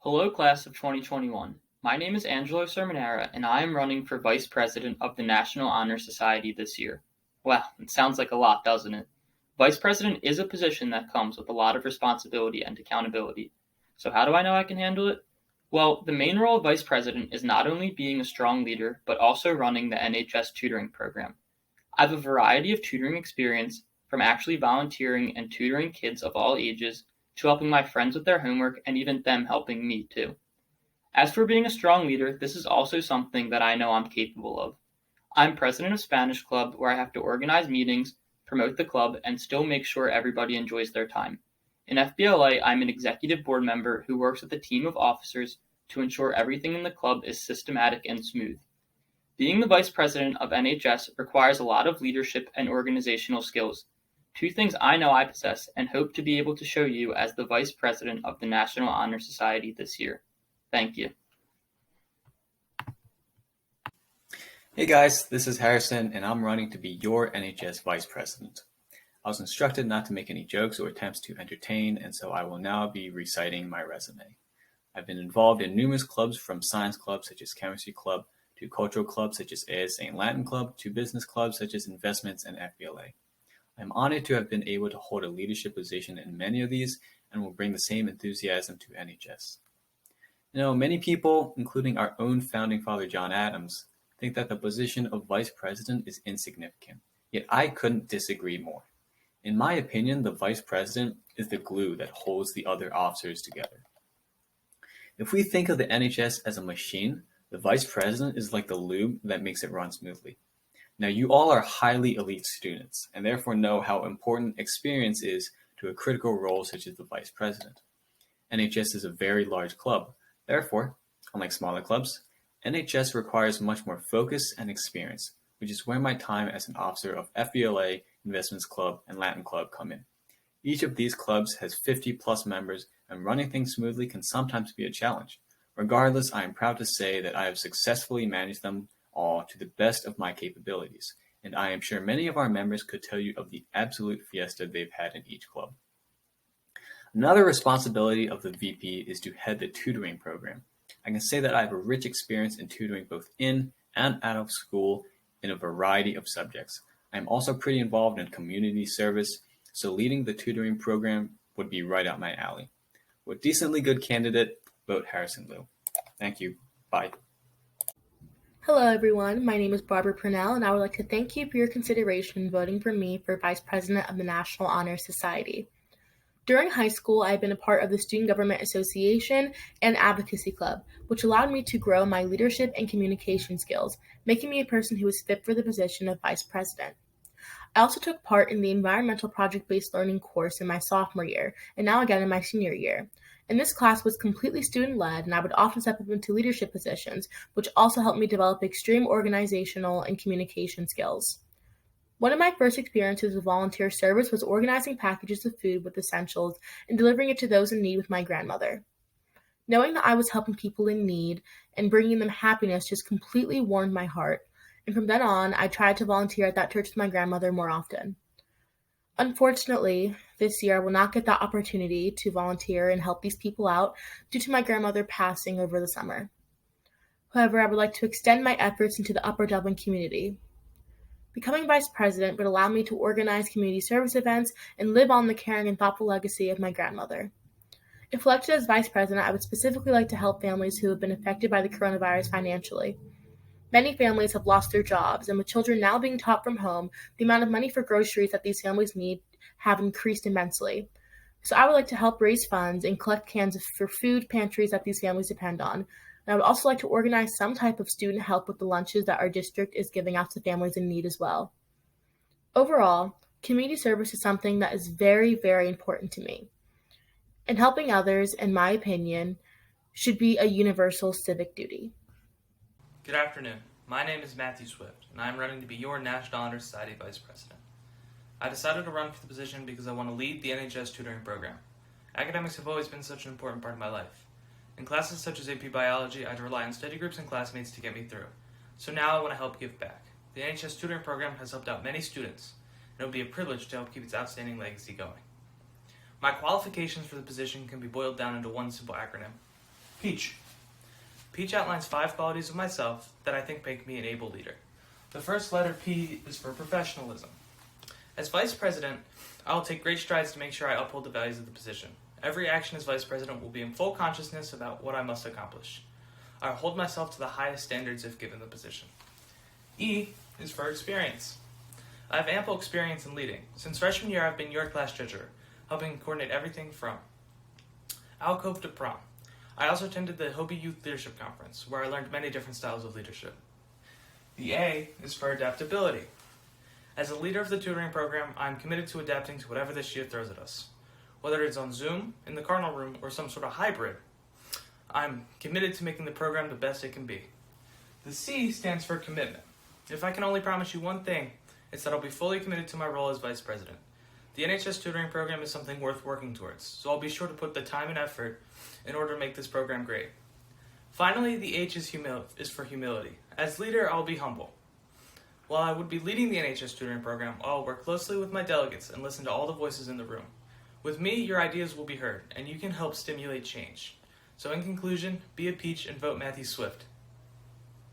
Hello, class of 2021. My name is Angelo Sermonera, and I am running for Vice President of the National Honor Society this year. Wow, it sounds like a lot, doesn't it? Vice President is a position that comes with a lot of responsibility and accountability. So how do I know I can handle it? Well, the main role of Vice President is not only being a strong leader, but also running the NHS tutoring program. I have a variety of tutoring experience, from actually volunteering and tutoring kids of all ages to helping my friends with their homework and even them helping me too. As for being a strong leader, this is also something that I know I'm capable of. I'm president of Spanish Club, where I have to organize meetings, promote the club, and still make sure everybody enjoys their time. In FBLA, I'm an executive board member who works with a team of officers to ensure everything in the club is systematic and smooth. Being the vice president of NHS requires a lot of leadership and organizational skills, two things I know I possess and hope to be able to show you as the Vice President of the National Honor Society this year. Thank you. Hey guys, this is Harrison and I'm running to be your NHS Vice President. I was instructed not to make any jokes or attempts to entertain, and so I will now be reciting my resume. I've been involved in numerous clubs, from science clubs such as Chemistry Club, to cultural clubs such as ASA and Latin Club, to business clubs such as Investments and FBLA. I'm honored to have been able to hold a leadership position in many of these and will bring the same enthusiasm to NHS. Many people, including our own founding father John Adams, think that the position of Vice President is insignificant, yet I couldn't disagree more. In my opinion, the Vice President is the glue that holds the other officers together. If we think of the NHS as a machine, the Vice President is like the lube that makes it run smoothly. Now, you all are highly elite students and therefore know how important experience is to a critical role such as the Vice President. NHS is a very large club. Therefore, unlike smaller clubs, NHS requires much more focus and experience, which is where my time as an officer of FBLA, Investments Club, and Latin Club come in. Each of these clubs has 50 plus members, and running things smoothly can sometimes be a challenge. Regardless, I am proud to say that I have successfully managed them all to the best of my capabilities, and I am sure many of our members could tell you of the absolute fiesta they've had in each club. Another responsibility of the VP is to head the tutoring program. I can say that I have a rich experience in tutoring both in and out of school in a variety of subjects. I am also pretty involved in community service, so leading the tutoring program would be right up my alley. With decently good candidate, vote Harrison Liu. Thank you. Bye. Hello everyone, my name is Barbara Purnell and I would like to thank you for your consideration in voting for me for Vice President of the National Honor Society. During high school, I have been a part of the Student Government Association and Advocacy Club, which allowed me to grow my leadership and communication skills, making me a person who is fit for the position of Vice President. I also took part in the Environmental Project-Based Learning course in my sophomore year, and now again in my senior year. And this class was completely student-led, and I would often step up into leadership positions, which also helped me develop extreme organizational and communication skills. One of my first experiences with volunteer service was organizing packages of food with essentials and delivering it to those in need with my grandmother. Knowing that I was helping people in need and bringing them happiness just completely warmed my heart, and from then on, I tried to volunteer at that church with my grandmother more often. Unfortunately, this year I will not get that opportunity to volunteer and help these people out due to my grandmother passing over the summer. However, I would like to extend my efforts into the Upper Dublin community. Becoming Vice President would allow me to organize community service events and live on the caring and thoughtful legacy of my grandmother. If elected as Vice President, I would specifically like to help families who have been affected by the coronavirus financially. Many families have lost their jobs, and with children now being taught from home, the amount of money for groceries that these families need have increased immensely. So I would like to help raise funds and collect cans for food pantries that these families depend on. And I would also like to organize some type of student help with the lunches that our district is giving out to families in need as well. Overall, community service is something that is very, very important to me. And helping others, in my opinion, should be a universal civic duty. Good afternoon. My name is Matthew Swift, and I am running to be your National Honor Society Vice President. I decided to run for the position because I want to lead the NHS tutoring program. Academics have always been such an important part of my life. In classes such as AP Biology, I had to rely on study groups and classmates to get me through. So now I want to help give back. The NHS tutoring program has helped out many students, and it would be a privilege to help keep its outstanding legacy going. My qualifications for the position can be boiled down into one simple acronym: Peach. Peach outlines 5 qualities of myself that I think make me an able leader. The first letter P is for professionalism. As Vice President, I will take great strides to make sure I uphold the values of the position. Every action as Vice President will be in full consciousness about what I must accomplish. I will hold myself to the highest standards if given the position. E is for experience. I have ample experience in leading. Since freshman year, I've been your class treasurer, helping coordinate everything from alcove to prom. I also attended the Hopi Youth Leadership Conference, where I learned many different styles of leadership. The A is for adaptability. As a leader of the tutoring program, I am committed to adapting to whatever this year throws at us. Whether it's on Zoom, in the Cardinal Room, or some sort of hybrid, I'm committed to making the program the best it can be. The C stands for commitment. If I can only promise you one thing, it's that I'll be fully committed to my role as Vice President. The NHS tutoring program is something worth working towards, so I'll be sure to put the time and effort in order to make this program great. Finally, the H is for humility. As leader, I'll be humble. While I would be leading the NHS tutoring program, I'll work closely with my delegates and listen to all the voices in the room. With me, your ideas will be heard, and you can help stimulate change. So in conclusion, be a peach and vote Matthew Swift.